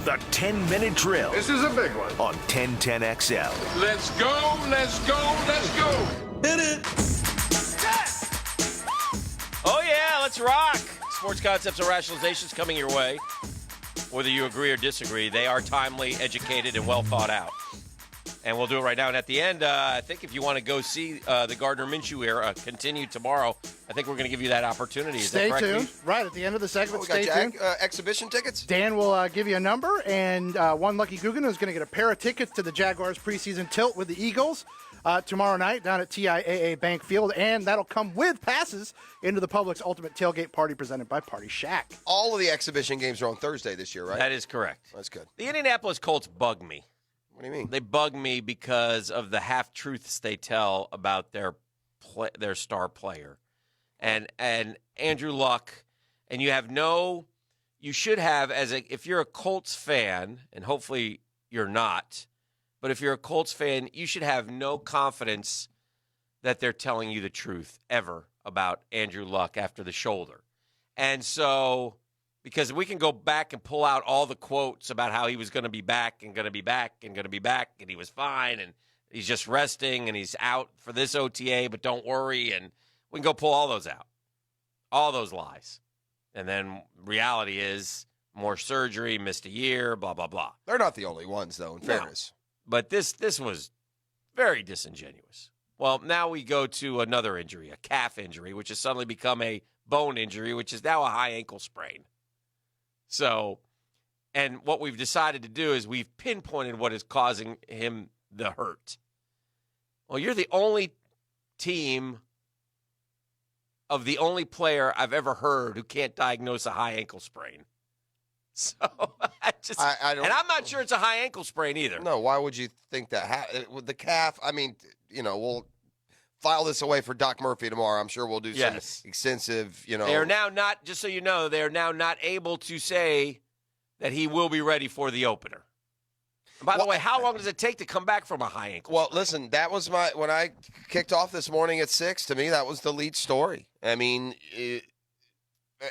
The 10-minute drill. This is a big one. On 1010XL. Let's go, let's go, let's go. Hit it. Oh, yeah, let's rock. Sports concepts and rationalizations coming your way. Whether you agree or disagree, they are timely, educated, and well thought out. And we'll do it right now. And at the end, I think if you want to go see the Gardner Minshew era continue tomorrow, I think we're going to give you that opportunity. Is Stay that correct, tuned. Pete? Right, at the end of the segment, we stay got tuned. Exhibition tickets? Dan will give you a number, and one lucky Guggen is going to get a pair of tickets to the Jaguars preseason tilt with the Eagles tomorrow night down at TIAA Bank Field, and that'll come with passes into the Publix Ultimate Tailgate Party presented by Party Shack. All of the exhibition games are on Thursday this year, right? That is correct. That's good. The Indianapolis Colts bug me. What do you mean? They bug me because of the half-truths they tell about their star player. And Andrew Luck, and you should have, if you're a Colts fan, and hopefully you're not, but if you're a Colts fan, you should have no confidence that they're telling you the truth ever about Andrew Luck after the shoulder. And so, because we can go back and pull out all the quotes about how he was going to be back and going to be back and going to be back, and he was fine, and he's just resting, and he's out for this OTA, but don't worry, and we can go pull all those out, all those lies. And then reality is more surgery, missed a year, blah, blah, blah. They're not the only ones, though, in fairness. But this was very disingenuous. Well, now we go to another injury, a calf injury, which has suddenly become a bone injury, which is now a high ankle sprain. So, and what we've decided to do is we've pinpointed what is causing him the hurt. Well, you're the only team of the only player I've ever heard who can't diagnose a high ankle sprain. So, I don't, and I'm not sure it's a high ankle sprain either. No, why would you think that? With the calf, I mean, we'll file this away for Doc Murphy tomorrow. I'm sure we'll do some extensive, They are now not, just so you know, they are now not able to say that he will be ready for the opener. And by the way, how long does it take to come back from a high ankle? Well, listen, that was when I kicked off this morning at 6, to me, that was the lead story. I mean,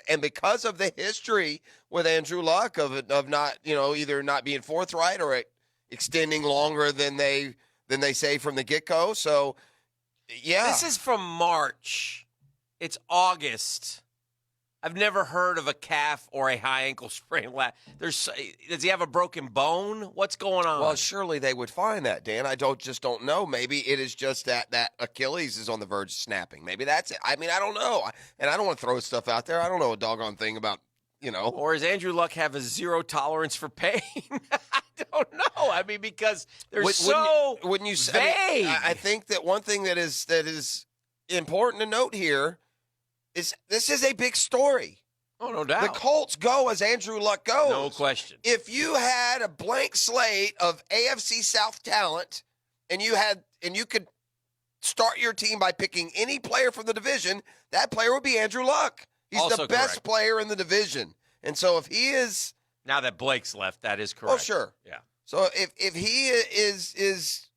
and because of the history with Andrew Luck of not, either not being forthright or extending longer than they say from the get-go. So, yeah. This is from March. It's August. I've never heard of a calf or a high ankle sprain. Does he have a broken bone? What's going on? Well, surely they would find that, Dan. I just don't know. Maybe it is just that Achilles is on the verge of snapping. Maybe that's it. I mean, I don't know. And I don't want to throw stuff out there. I don't know a doggone thing about, Or does Andrew Luck have a zero tolerance for pain? I don't know. I mean, because they're wouldn't you say, vague. I think that one thing that is important to note here is this is a big story. Oh, no doubt. The Colts go as Andrew Luck goes. No question. If you had a blank slate of AFC South talent and you could start your team by picking any player from the division, that player would be Andrew Luck. He's also the best correct. player in the division. And so if he is... Now that Blake's left, that is correct. Oh, sure. Yeah. So if he is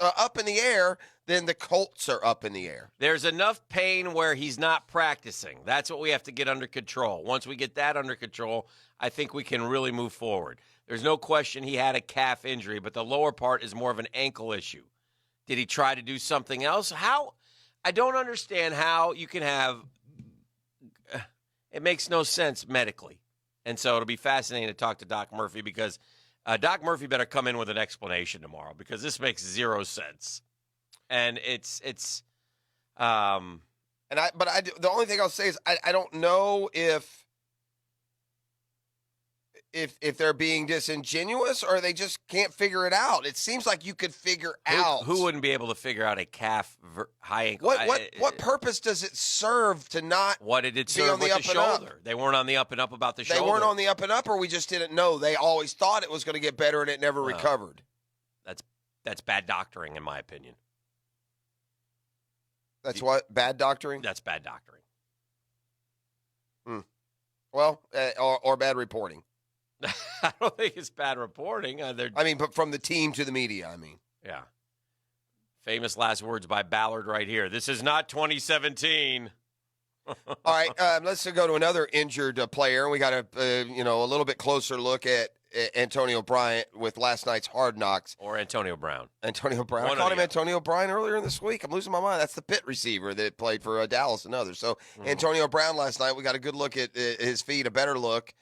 up in the air, then the Colts are up in the air. There's enough pain where he's not practicing. That's what we have to get under control. Once we get that under control, I think we can really move forward. There's no question he had a calf injury, but the lower part is more of an ankle issue. Did he try to do something else? I don't understand how you can have it makes no sense medically. And so it'll be fascinating to talk to Doc Murphy because Doc Murphy better come in with an explanation tomorrow because this makes zero sense. And the only thing I'll say is I don't know if they're being disingenuous or they just can't figure it out. It seems like you could figure out. Who wouldn't be able to figure out a calf high ankle? What purpose does it serve to not? What did it be serve on the with up the and up? shoulder? They weren't on the up and up about the shoulder. They weren't on the up and up, or we just didn't know. They always thought it was going to get better, and it never recovered. That's bad doctoring, in my opinion. That's what? Bad doctoring? That's bad doctoring. Well, or bad reporting. I don't think it's bad reporting. But from the team to the media, Yeah. Famous last words by Ballard right here. This is not 2017. All right, let's go to another injured player. We got a little bit closer look at Antonio Bryant with last night's Hard Knocks. Or Antonio Brown. Antonio Brown. One I called or him the Antonio Brown earlier in this week. I'm losing my mind. That's the Pitt receiver that played for Dallas and others. So Antonio Brown last night, we got a good look at his feet, a better look.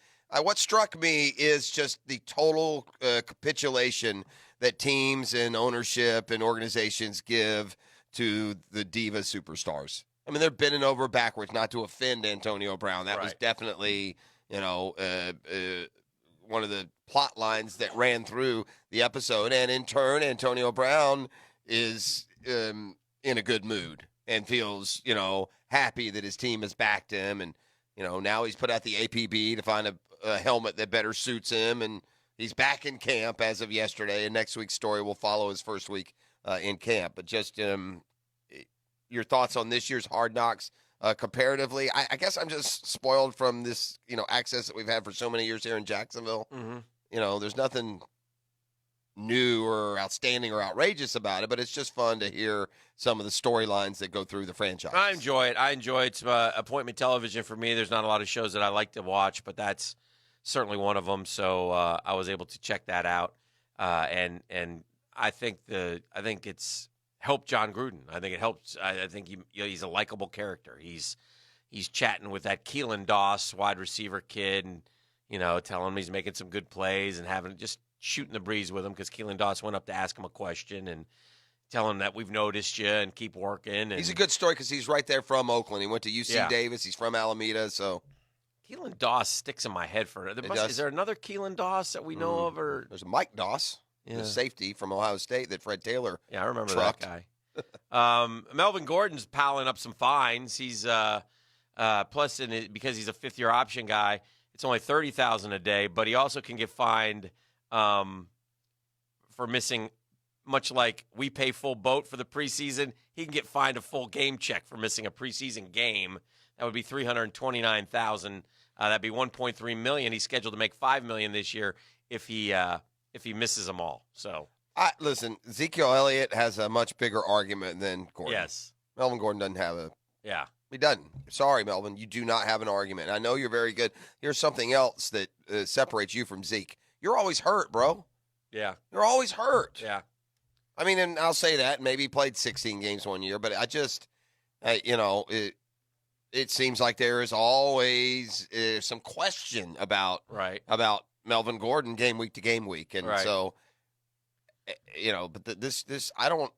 What struck me is just the total capitulation that teams and ownership and organizations give to the diva superstars. I mean, they're bending over backwards not to offend Antonio Brown. That was definitely, one of the plot lines that ran through the episode. And in turn, Antonio Brown is in a good mood and feels, happy that his team has backed him. And, now he's put out the APB to find a helmet that better suits him. And he's back in camp as of yesterday. And next week's story will follow his first week in camp. But just your thoughts on this year's Hard Knocks comparatively. I guess I'm just spoiled from this, access that we've had for so many years here in Jacksonville. Mm-hmm. There's nothing new or outstanding or outrageous about it, but it's just fun to hear some of the storylines that go through the franchise. I enjoy it. It's appointment television for me. There's not a lot of shows that I like to watch, but that's certainly one of them. So I was able to check that out, and I think it's helped John Gruden. I think it helps. I think he's a likable character. He's chatting with that Keelan Doss wide receiver kid, and telling him he's making some good plays and just shooting the breeze with him because Keelan Doss went up to ask him a question and tell him that we've noticed you and keep working. And he's a good story because he's right there from Oakland. He went to UC Davis. He's from Alameda, so. Keelan Doss sticks in my head is there another Keelan Doss that we know of? Or there's a Mike Doss, the safety from Ohio State that Fred Taylor I remember trucked. That guy. Melvin Gordon's piling up some fines. He's plus because he's a fifth-year option guy, it's only $30,000 a day, but he also can get fined for missing. Much like we pay full boat for the preseason, he can get fined a full game check for missing a preseason game. That would be $329,000. That'd be $1.3 million. He's scheduled to make $5 million this year if he misses them all. So, listen, Ezekiel Elliott has a much bigger argument than Gordon. Yes, Melvin Gordon doesn't have a. Yeah, he doesn't. Sorry, Melvin, you do not have an argument. I know you're very good. Here's something else that separates you from Zeke. You're always hurt, bro. Yeah, you're always hurt. Yeah. I mean, and I'll say that. Maybe he played 16 games one year, but I just, it seems like there is always some question about Melvin Gordon game week to game week. And so, but this I don't.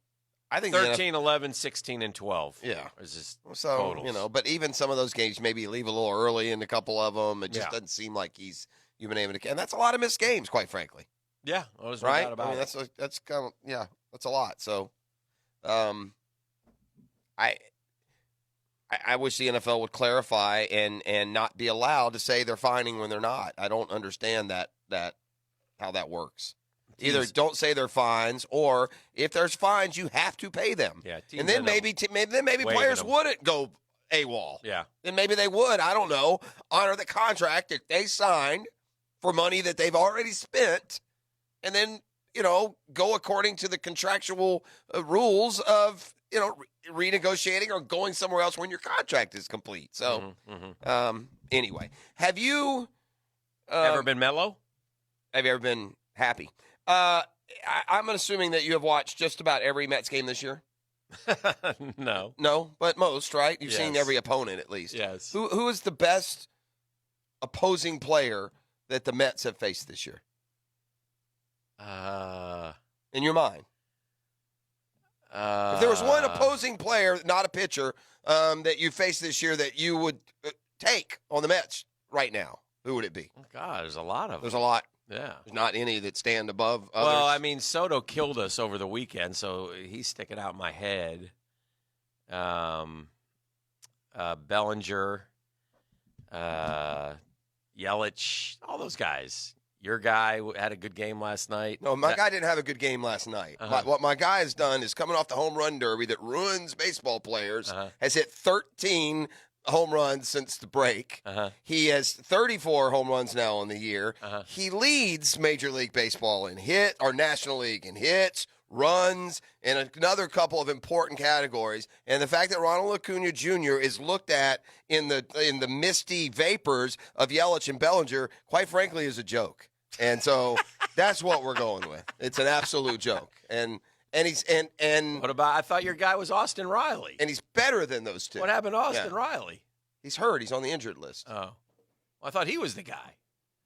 I think 13, 11, 16, and 12. Yeah. Is just so, totals. But even some of those games, maybe you leave a little early in a couple of them. It just doesn't seem like you've been able to. And that's a lot of missed games, quite frankly. Yeah. There's no doubt about it. That's kind of, that's a lot. So, I wish the NFL would clarify and not be allowed to say they're fining when they're not. I don't understand that how that works. Either don't say they're fines, or if there's fines, you have to pay them. Yeah, and then maybe players wouldn't go AWOL. Yeah, then maybe they would. I don't know. Honor the contract that they signed for money that they've already spent, and then go according to the contractual rules of renegotiating or going somewhere else when your contract is complete. So, anyway, have you ever been mellow? Have you ever been happy? I'm assuming that you have watched just about every Mets game this year. No, but most, right? You've seen every opponent at least. Yes. Who is the best opposing player that the Mets have faced this year? In your mind, if there was one opposing player, not a pitcher, that you faced this year that you would take on the Mets right now, who would it be? Oh, God, there's a lot of them. There's a lot. Yeah. There's not any that stand above others. Well, I mean, Soto killed us over the weekend, so he's sticking out in my head. Bellinger, Yelich, all those guys. Your guy had a good game last night. No, my guy didn't have a good game last night. What my guy has done is coming off the home run derby that ruins baseball players, has hit 13 home runs since the break. He has 34 home runs now on the year. He leads Major League Baseball in National League in hits, runs, and another couple of important categories. And the fact that Ronald Acuna Jr. is looked at in the misty vapors of Yelich and Bellinger, quite frankly, is a joke. And so that's what we're going with. It's an absolute joke. And What about? I thought your guy was Austin Riley. he's better than those two. What happened to Austin Yeah. Riley? He's hurt. He's on the injured list. Oh, well, I thought he was the guy.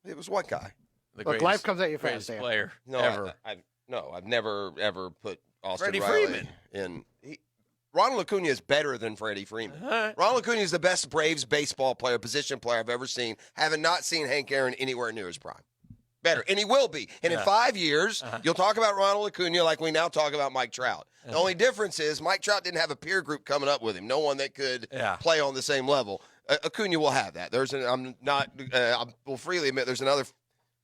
It was what guy? The Look, life comes at you fast, greatest Dan. player No, ever. I've never ever put Austin Freddie Riley Freeman. in. Ronald Acuna is better than Freddie Freeman. All right. Ronald Acuna is the best Braves baseball player, position player I've ever seen. Having not seen Hank Aaron anywhere near his prime. Better, and he will be. And in 5 years, you'll talk about Ronald Acuna like we now talk about Mike Trout. The only difference is Mike Trout didn't have a peer group coming up with him, no one that could play on the same level. Acuna will have that. I will freely admit there's another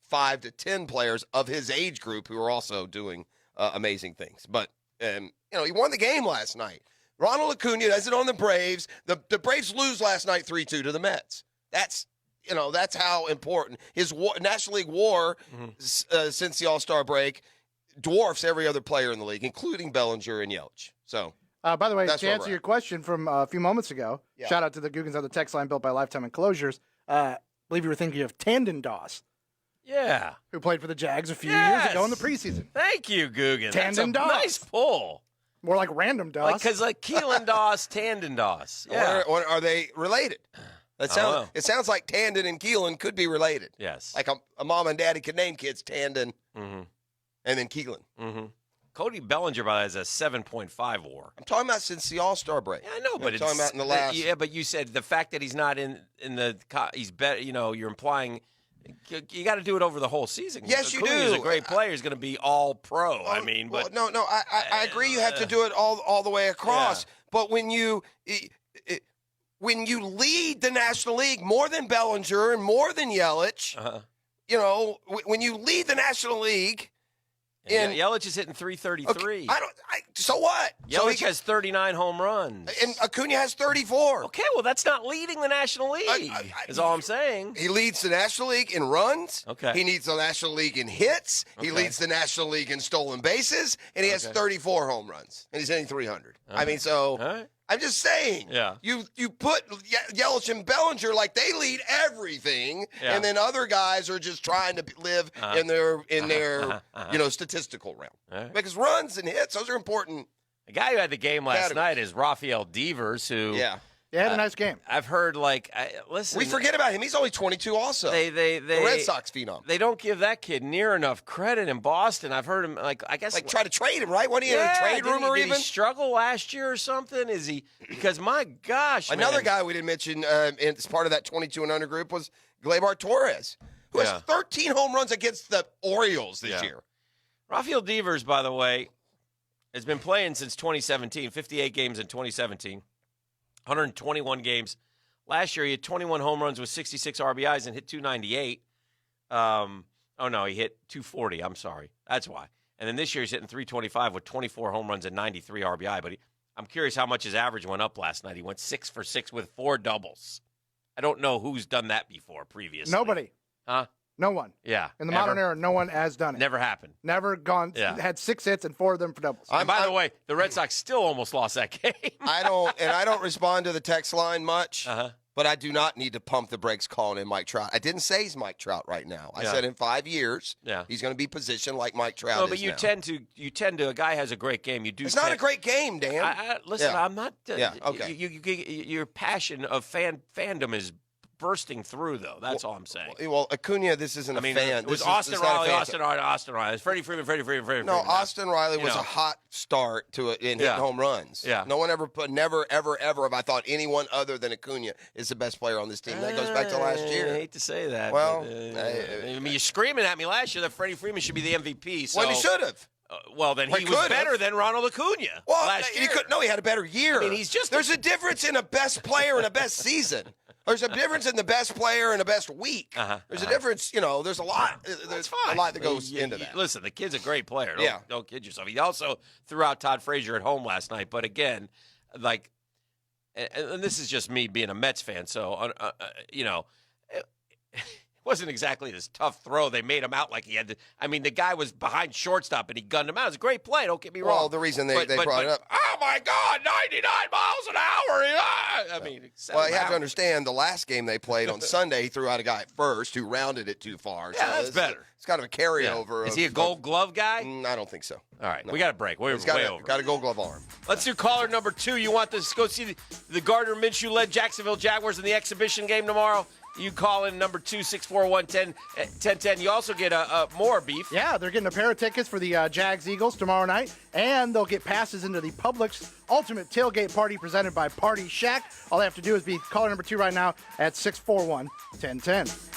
5 to 10 players of his age group who are also doing amazing things. But he won the game last night. Ronald Acuna does it on the Braves. The Braves lose last night 3-2 to the Mets. That's how important his National League WAR since the All-Star break dwarfs every other player in the league, including Bellinger and Yelich. So, by the way, that's to where answer we're your at. question from a few moments ago, shout out to the Googans on the text line built by Lifetime Enclosures. I believe you were thinking of Tandon Doss, Yeah. who played for the Jags a few years ago in the preseason. Thank you, Guggen. That's a Tandon Doss. nice pull. More like random Doss. Because Keelan Doss, Tandon Doss. Yeah. Or are they related? It sounds like Tandon and Keelan could be related. Yes. Like a mom and daddy could name kids Tandon and then Keelan. Mm-hmm. Cody Bellinger, by the way, has a 7.5 WAR. I'm talking about since the All-Star break. Yeah, I know, but I'm talking about in the last. Yeah, but you said the fact that he's not in the he's better. You're implying you got to do it over the whole season. Yes, you Acuna do. He's a great player. He's going to be all pro. I mean, but no, I agree. You have to do it all the way across. Yeah. But when you lead the National League more than Bellinger and more than Yelich, when you lead the National League. Yelich is hitting 333. Okay, so what? Yelich has 39 home runs. And Acuna has 34. Okay, well, that's not leading the National League, is all I'm saying. He leads the National League in runs. Okay. He leads the National League in hits. Okay. He leads the National League in stolen bases. And he has 34 home runs. And he's hitting 300. Okay. I mean, so All right. I'm just saying. Yeah. You put Yelich and Bellinger like they lead everything, Yeah. and then other guys are just trying to live in their statistical realm. Right. Because runs and hits, those are important. The guy who had the game last Categories. night is Rafael Devers, who he had a nice game. I've heard listen. We forget about him. He's only 22 also. The Red Sox phenom. They don't give that kid near enough credit in Boston. I've heard him Try to trade him, right? What, in a trade rumor did even? he struggle last year or something? Is he? Because my gosh, Another man. guy we didn't mention as part of that 22 and under group was Gleyber Torres, who has 13 home runs against the Orioles this year. Rafael Devers, by the way, has been playing since 2017, 58 games in 2017, 121 games. Last year, he had 21 home runs with 66 RBIs and hit 298. He hit 240. I'm sorry. That's why. And then this year, he's hitting 325 with 24 home runs and 93 RBI. But I'm curious how much his average went up last night. He went 6 for 6 with 4 doubles. I don't know who's done that before previously. Nobody. Huh? No one. Yeah. In the modern era, no one has done it. Never happened. Never gone. Yeah. Had 6 hits and 4 of them for doubles. And by the way, the Red Sox still almost lost that game. I don't respond to the text line much, but I do not need to pump the brakes calling in Mike Trout. I didn't say he's Mike Trout right now. I said in 5 years, he's going to be positioned like Mike Trout No, is but you now. tend to. A guy has a great game. You do. It's not a great game, Dan. Listen, I'm not. Okay. Your passion of fandom is bursting through, though. That's all I'm saying. Well, Acuna, this isn't a fan. It was This is- Austin it's not a Riley, fan. Austin Riley. It's Freddie Freeman. No, Austin Riley was a hot start to it in hitting home runs. Yeah. No one never, ever have I thought anyone other than Acuna is the best player on this team. That goes back to last year. I hate to say that. Well, but, you're screaming at me last year that Freddie Freeman should be the MVP. So, Well, he should have. Well, then he He was could've. better than Ronald Acuna last year. He had a better year. I mean, he's just- There's a difference in a best player and a best season. There's a difference in the best player and a best week. There's a difference, there's a lot. There's a lot that goes into that. Listen, the kid's a great player. Yeah. Don't kid yourself. He also threw out Todd Frazier at home last night. But again, and this is just me being a Mets fan. So, wasn't exactly this tough throw. They made him out like he had to. I mean, the guy was behind shortstop and he gunned him out. It was a great play. Don't get me wrong. Well, the reason they brought it up. Oh my God, 99 miles an hour. I mean, well, you have to understand the last game they played on Sunday, he threw out a guy at first who rounded it too far. Yeah, that's better. It's kind of a carryover. Is he a Gold Glove guy? I don't think so. All right, we got a break. We're way over. Got a Gold Glove arm. Let's do caller number 2. You want to go see the Gardner Minshew-led Jacksonville Jaguars in the exhibition game tomorrow? You call in number 2, 641-1010. You also get more beef. Yeah, they're getting a pair of tickets for the Jags-Eagles tomorrow night, and they'll get passes into the Publix Ultimate Tailgate Party presented by Party Shack. All they have to do is be caller number 2 right now at 641-1010.